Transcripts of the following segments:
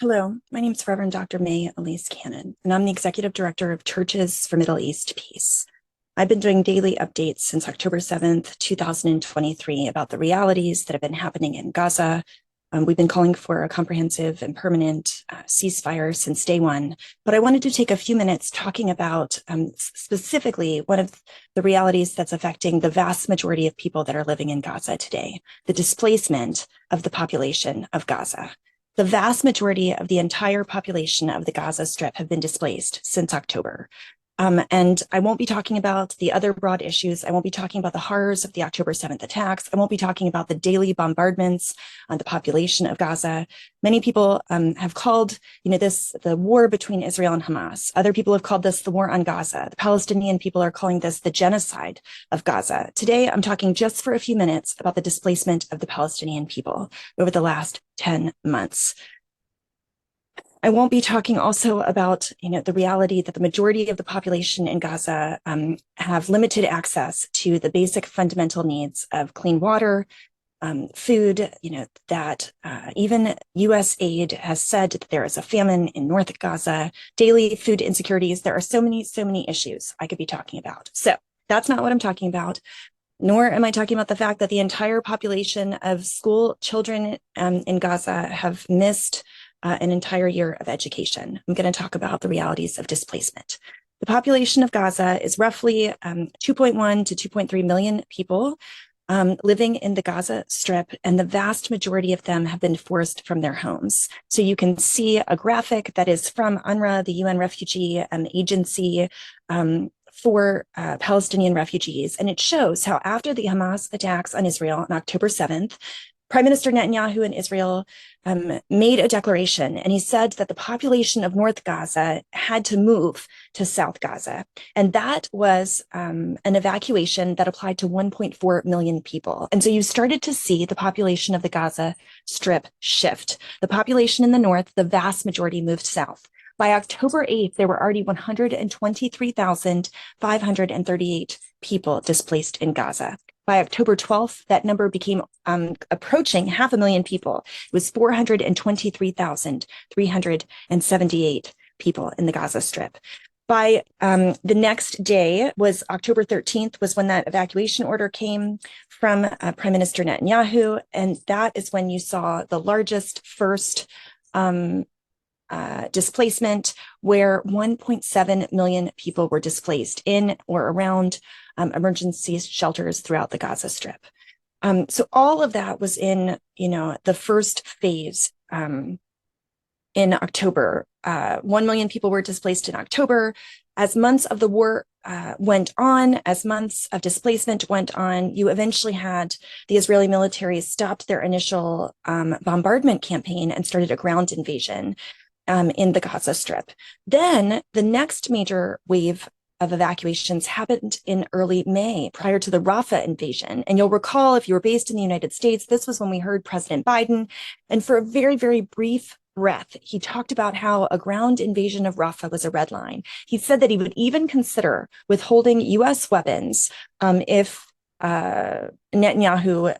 Hello, my name is Reverend Dr. May Elise Cannon, and I'm the Executive Director of Churches for Middle East Peace. I've been doing daily updates since October 7th, 2023 about the realities that have been happening in Gaza. We've been calling for a comprehensive and permanent ceasefire since day one, but I wanted to take a few minutes talking about specifically one of the realities that's affecting the vast majority of people that are living in Gaza today, the displacement of the population of Gaza. The vast majority of the entire population of the Gaza Strip have been displaced since October. And I won't be talking about the other broad issues. I won't be talking about the horrors of the October 7th attacks. I won't be talking about the daily bombardments on the population of Gaza. Many people have called, this the war between Israel and Hamas. Other people have called this the war on Gaza. The Palestinian people are calling this the genocide of Gaza. Today, I'm talking just for a few minutes about the displacement of the Palestinian people over the last 10 months. I won't be talking also about, the reality that the majority of the population in Gaza have limited access to the basic fundamental needs of clean water, food, that even U.S. aid has said that there is a famine in North Gaza, daily food insecurities. There are so many issues I could be talking about. So that's not what I'm talking about. Nor am I talking about the fact that the entire population of school children in Gaza have missed an entire year of education. I'm going to talk about the realities of displacement. The population of Gaza is roughly 2.1 to 2.3 million people living in the Gaza Strip, and the vast majority of them have been forced from their homes. So you can see a graphic that is from UNRWA, the UN Refugee Agency, for Palestinian refugees. And it shows how after the Hamas attacks on Israel on October 7th, Prime Minister Netanyahu in Israel made a declaration, and he said that the population of North Gaza had to move to South Gaza. And that was an evacuation that applied to 1.4 million people. And so you started to see the population of the Gaza Strip shift. The population in the north, the vast majority moved south. By October 8th, there were already 123,538 people displaced in Gaza. By October 12th, that number became approaching 500,000 people. It was 423,378 people in the Gaza Strip. By the next day was October 13th, was when that evacuation order came from Prime Minister Netanyahu. And that is when you saw the largest first displacement, where 1.7 million people were displaced in or around emergency shelters throughout the Gaza Strip. So all of that was in, the first phase in October. 1 million people were displaced in October. As months of the war went on, as months of displacement went on, you eventually had the Israeli military stopped their initial bombardment campaign and started a ground invasion in the Gaza Strip. Then the next major wave of evacuations happened in early May, prior to the Rafah invasion. And you'll recall, if you were based in the United States, this was when we heard President Biden. And for a very, very brief breath, he talked about how a ground invasion of Rafah was a red line. He said that he would even consider withholding U.S. weapons if Netanyahu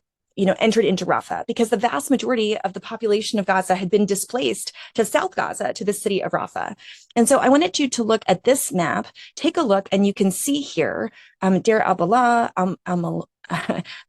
entered into Rafah, because the vast majority of the population of Gaza had been displaced to South Gaza, to the city of Rafah. And so I wanted you to look at this map, take a look, and you can see here, Deir al-Balah,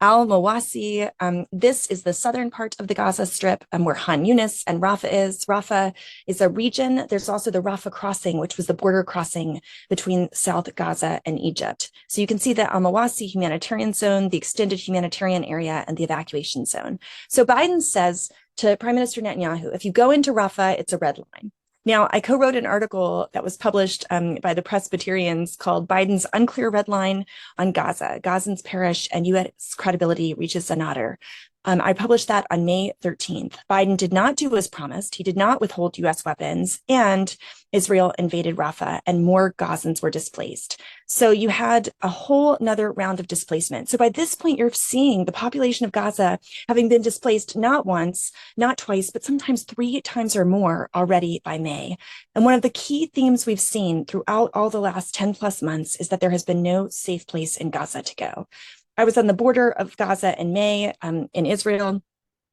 Al-Mawasi. This is the southern part of the Gaza Strip, where Han Yunis and Rafah is. Rafah is a region. There's also the Rafah crossing, which was the border crossing between South Gaza and Egypt. So you can see the Al-Mawasi humanitarian zone, the extended humanitarian area, and the evacuation zone. So Biden says to Prime Minister Netanyahu, if you go into Rafah, it's a red line. Now, I co-wrote an article that was published by the Presbyterians called Biden's Unclear Red Line on Gaza. Gazans perish and U.S. credibility reaches a nadir. I published that on May 13th. Biden did not do as promised. He did not withhold U.S. weapons, and Israel invaded Rafah, and more Gazans were displaced. So you had a whole nother round of displacement. So by this point, you're seeing the population of Gaza having been displaced not once, not twice, but sometimes 3 times or more already by May. And one of the key themes we've seen throughout all the last 10 plus months is that there has been no safe place in Gaza to go. I was on the border of Gaza in May in Israel.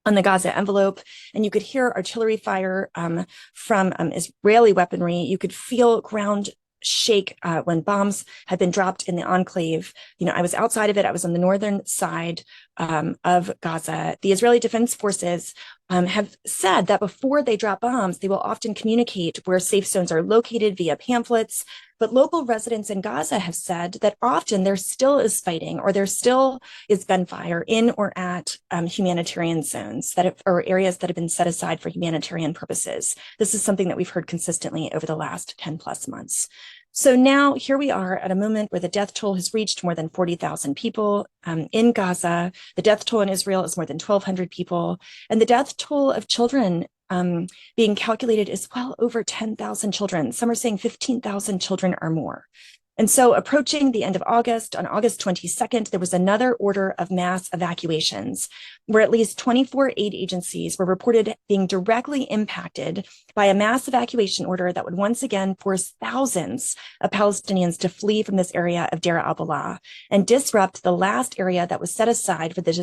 on the Gaza envelope, and you could hear artillery fire from Israeli weaponry. You could feel ground shake when bombs had been dropped in the enclave. I was outside of it. I was on the northern side of Gaza. The Israeli Defense Forces have said that before they drop bombs, they will often communicate where safe zones are located via pamphlets. But local residents in Gaza have said that often there still is fighting, or there still is gunfire in or at humanitarian zones or areas that have been set aside for humanitarian purposes. This is something that we've heard consistently over the last 10 plus months. So now here we are at a moment where the death toll has reached more than 40,000 people in Gaza. The death toll in Israel is more than 1,200 people. And the death toll of children being calculated is well over 10,000 children. Some are saying 15,000 children or more. And so approaching the end of August, on August 22nd, there was another order of mass evacuations where at least 24 aid agencies were reported being directly impacted by a mass evacuation order that would once again force thousands of Palestinians to flee from this area of Deir al-Balah and disrupt the last area that was set aside for the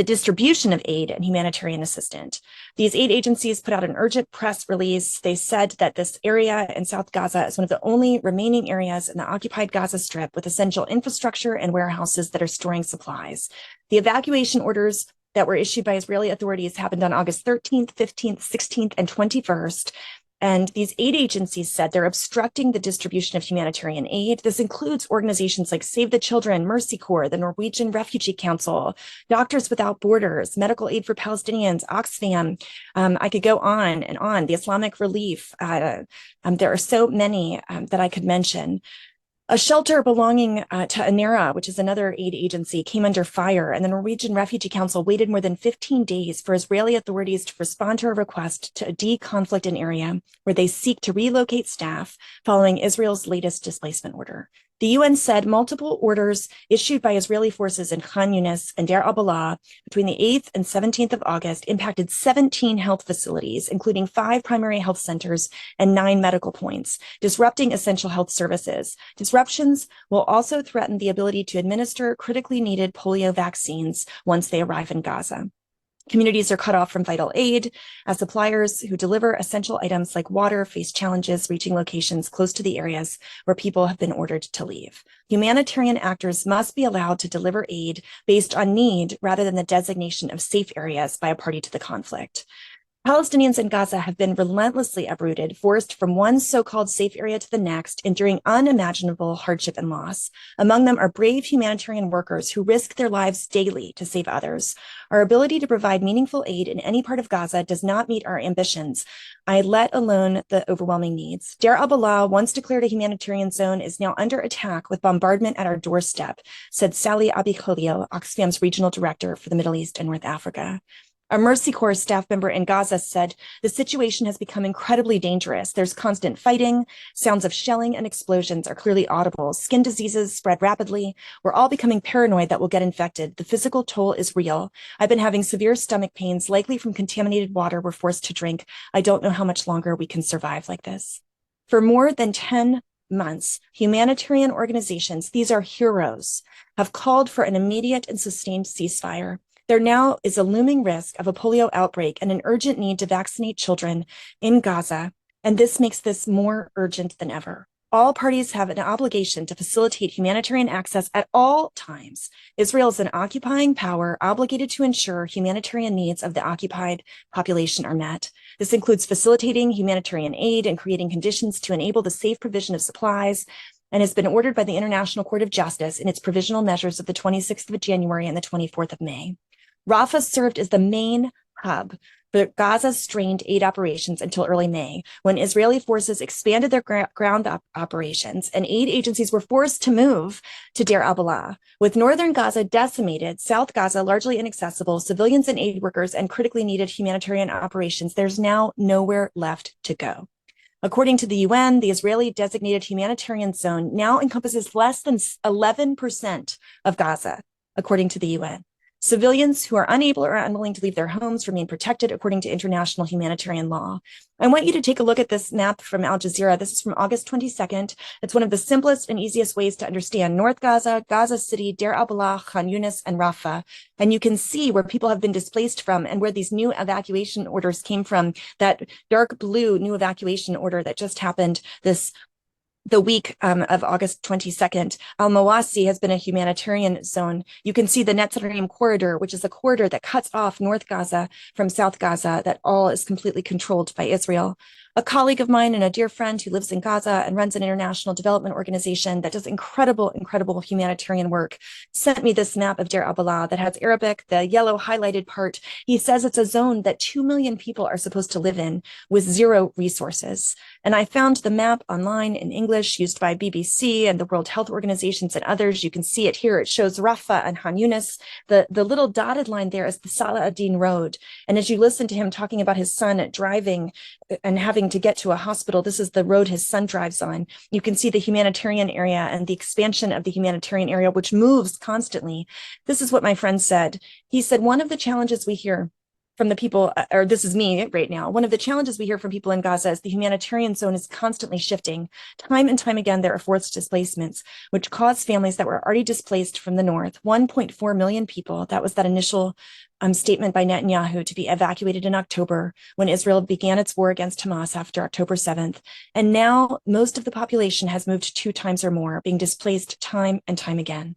distribution of aid and humanitarian assistance. These aid agencies put out an urgent press release. They said that this area in South Gaza is one of the only remaining areas in the occupied Gaza Strip with essential infrastructure and warehouses that are storing supplies. The evacuation orders that were issued by Israeli authorities happened on August 13th, 15th, 16th, and 21st. And these aid agencies said they're obstructing the distribution of humanitarian aid. This includes organizations like Save the Children, Mercy Corps, the Norwegian Refugee Council, Doctors Without Borders, Medical Aid for Palestinians, Oxfam. I could go on and on, the Islamic Relief. There are so many that I could mention. A shelter belonging to ANERA, which is another aid agency, came under fire, and the Norwegian Refugee Council waited more than 15 days for Israeli authorities to respond to a request to de-conflict an area where they seek to relocate staff following Israel's latest displacement order. The UN said multiple orders issued by Israeli forces in Khan Yunis and Deir al-Balah between the 8th and 17th of August impacted 17 health facilities, including 5 primary health centers and 9 medical points, disrupting essential health services. Disruptions will also threaten the ability to administer critically needed polio vaccines once they arrive in Gaza. Communities are cut off from vital aid as suppliers who deliver essential items like water face challenges reaching locations close to the areas where people have been ordered to leave. Humanitarian actors must be allowed to deliver aid based on need rather than the designation of safe areas by a party to the conflict. Palestinians in Gaza have been relentlessly uprooted, forced from one so-called safe area to the next, enduring unimaginable hardship and loss. Among them are brave humanitarian workers who risk their lives daily to save others. Our ability to provide meaningful aid in any part of Gaza does not meet our ambitions, let alone the overwhelming needs. Deir al-Balah, once declared a humanitarian zone, is now under attack with bombardment at our doorstep, said Sally Abi-Khalil, Oxfam's regional director for the Middle East and North Africa. A Mercy Corps staff member in Gaza said, the situation has become incredibly dangerous. There's constant fighting. Sounds of shelling and explosions are clearly audible. Skin diseases spread rapidly. We're all becoming paranoid that we'll get infected. The physical toll is real. I've been having severe stomach pains, likely from contaminated water we're forced to drink. I don't know how much longer we can survive like this. For more than 10 months, humanitarian organizations, these are heroes, have called for an immediate and sustained ceasefire. There now is a looming risk of a polio outbreak and an urgent need to vaccinate children in Gaza, and this makes this more urgent than ever. All parties have an obligation to facilitate humanitarian access at all times. Israel is an occupying power obligated to ensure humanitarian needs of the occupied population are met. This includes facilitating humanitarian aid and creating conditions to enable the safe provision of supplies, and has been ordered by the International Court of Justice in its provisional measures of the 26th of January and the 24th of May. Rafah served as the main hub for Gaza's strained aid operations until early May, when Israeli forces expanded their ground operations and aid agencies were forced to move to Deir al-Balah. With northern Gaza decimated, South Gaza largely inaccessible, civilians and aid workers and critically needed humanitarian operations, there's now nowhere left to go. According to the UN, the Israeli designated humanitarian zone now encompasses less than 11% of Gaza, according to the UN. Civilians who are unable or unwilling to leave their homes remain protected according to international humanitarian law. I want you to take a look at this map from Al Jazeera. This is from August 22nd. It's one of the simplest and easiest ways to understand North Gaza, Gaza City, Deir al-Balah, Khan Yunis, and Rafah. And you can see where people have been displaced from and where these new evacuation orders came from. That dark blue new evacuation order that just happened the week of August 22nd. Al-Mawasi has been a humanitarian zone. You can see the Netzarim corridor, which is a corridor that cuts off North Gaza from South Gaza, that all is completely controlled by Israel. A colleague of mine and a dear friend who lives in Gaza and runs an international development organization that does incredible humanitarian work sent me this map of Deir al-Balah that has Arabic, the yellow highlighted part. He says it's a zone that 2 million people are supposed to live in with zero resources. And I found the map online in English used by BBC and the World Health Organizations and others. You can see it here. It shows Rafah and Khan Yunis. The little dotted line there is the Salah ad-Din Road. And as you listen to him talking about his son driving and having to get to a hospital, this is the road his son drives on. You can see the humanitarian area and the expansion of the humanitarian area, which moves constantly. This is what my friend said. He said, one of the challenges we hear from the people, or this is me right now, one of the challenges we hear from people in Gaza is the humanitarian zone is constantly shifting. Time and time again, there are forced displacements, which cause families that were already displaced from the north, 1.4 million people, that was that initial statement by Netanyahu, to be evacuated in October when Israel began its war against Hamas after October 7th. And now most of the population has moved 2 times or more, being displaced time and time again.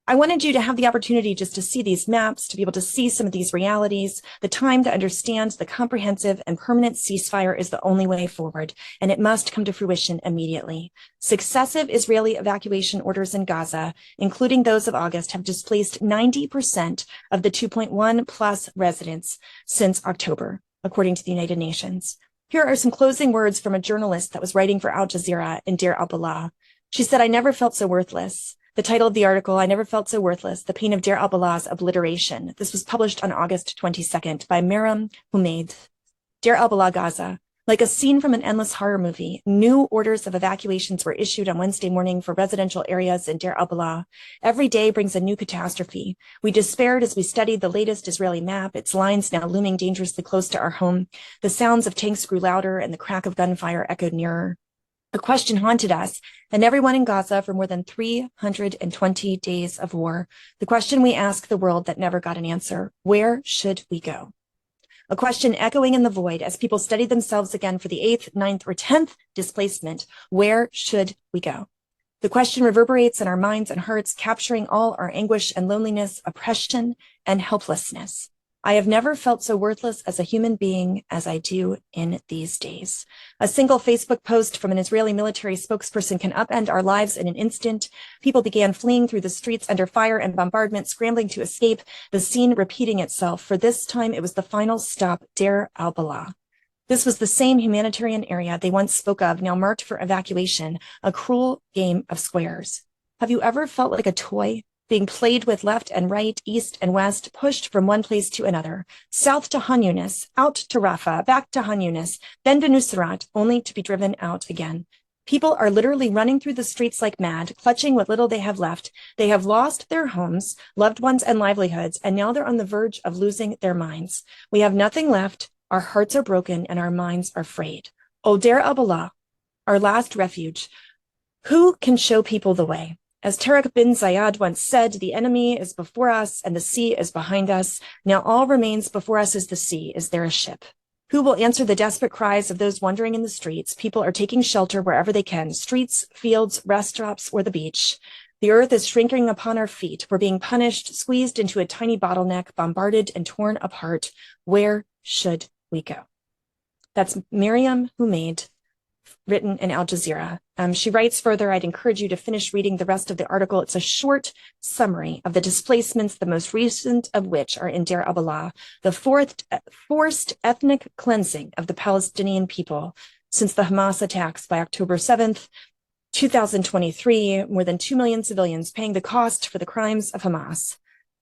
I wanted you to have the opportunity just to see these maps, to be able to see some of these realities, the time to understand the comprehensive and permanent ceasefire is the only way forward, and it must come to fruition immediately. Successive Israeli evacuation orders in Gaza, including those of August, have displaced 90% of the 2.1 plus residents since October, according to the United Nations. Here are some closing words from a journalist that was writing for Al Jazeera in Deir al-Balah. She said, "I never felt so worthless." The title of the article, "I Never Felt So Worthless, The Pain of Deir al-Balah's Obliteration." This was published on August 22nd by Miriam Humaid. Deir al-Balah, Gaza. Like a scene from an endless horror movie, new orders of evacuations were issued on Wednesday morning for residential areas in Deir al-Balah. Every day brings a new catastrophe. We despaired as we studied the latest Israeli map, its lines now looming dangerously close to our home. The sounds of tanks grew louder and the crack of gunfire echoed nearer. A question haunted us and everyone in Gaza for more than 320 days of war. The question we asked the world that never got an answer: where should we go? A question echoing in the void as people studied themselves again for the 8th, 9th, or 10th displacement: where should we go? The question reverberates in our minds and hearts, capturing all our anguish and loneliness, oppression, and helplessness. I have never felt so worthless as a human being as I do in these days. A single Facebook post from an Israeli military spokesperson can upend our lives in an instant. People began fleeing through the streets under fire and bombardment, scrambling to escape, the scene repeating itself. For this time, it was the final stop, Deir al-Balah. This was the same humanitarian area they once spoke of, now marked for evacuation, a cruel game of squares. Have you ever felt like a toy, being played with left and right, east and west, pushed from one place to another, south to Khan Yunis, out to Rafah, back to Khan Yunis, then to Nusrat, only to be driven out again? People are literally running through the streets like mad, clutching what little they have left. They have lost their homes, loved ones, and livelihoods, and now they're on the verge of losing their minds. We have nothing left, our hearts are broken, and our minds are frayed. O Deir al-Balah, our last refuge, who can show people the way? As Tariq bin Zayed once said, the enemy is before us and the sea is behind us. Now all remains before us is the sea. Is there a ship? Who will answer the desperate cries of those wandering in the streets? People are taking shelter wherever they can, streets, fields, restaurants, or the beach. The earth is shrinking upon our feet. We're being punished, squeezed into a tiny bottleneck, bombarded and torn apart. Where should we go? That's Miriam Humaid, written in Al Jazeera. She writes further, I'd encourage you to finish reading the rest of the article. It's a short summary of the displacements, the most recent of which are in Deir al-Balah, the forced ethnic cleansing of the Palestinian people since the Hamas attacks by October 7th, 2023, more than 2 million civilians paying the cost for the crimes of Hamas.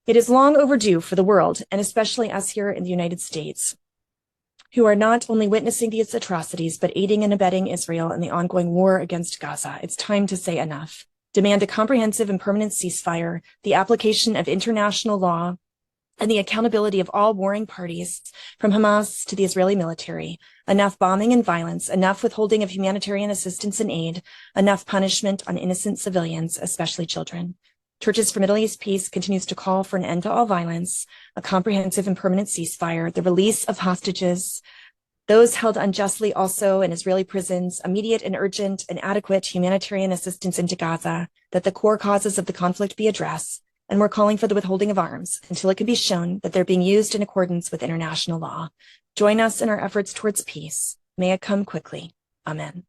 It is long overdue for the world, and especially us here in the United States, who are not only witnessing these atrocities, but aiding and abetting Israel in the ongoing war against Gaza. It's time to say enough. Demand a comprehensive and permanent ceasefire, the application of international law, and the accountability of all warring parties, from Hamas to the Israeli military. Enough bombing and violence, enough withholding of humanitarian assistance and aid, enough punishment on innocent civilians, especially children. Churches for Middle East Peace continues to call for an end to all violence, a comprehensive and permanent ceasefire, the release of hostages, those held unjustly also in Israeli prisons, immediate and urgent and adequate humanitarian assistance into Gaza, that the core causes of the conflict be addressed, and we're calling for the withholding of arms until it can be shown that they're being used in accordance with international law. Join us in our efforts towards peace. May it come quickly. Amen.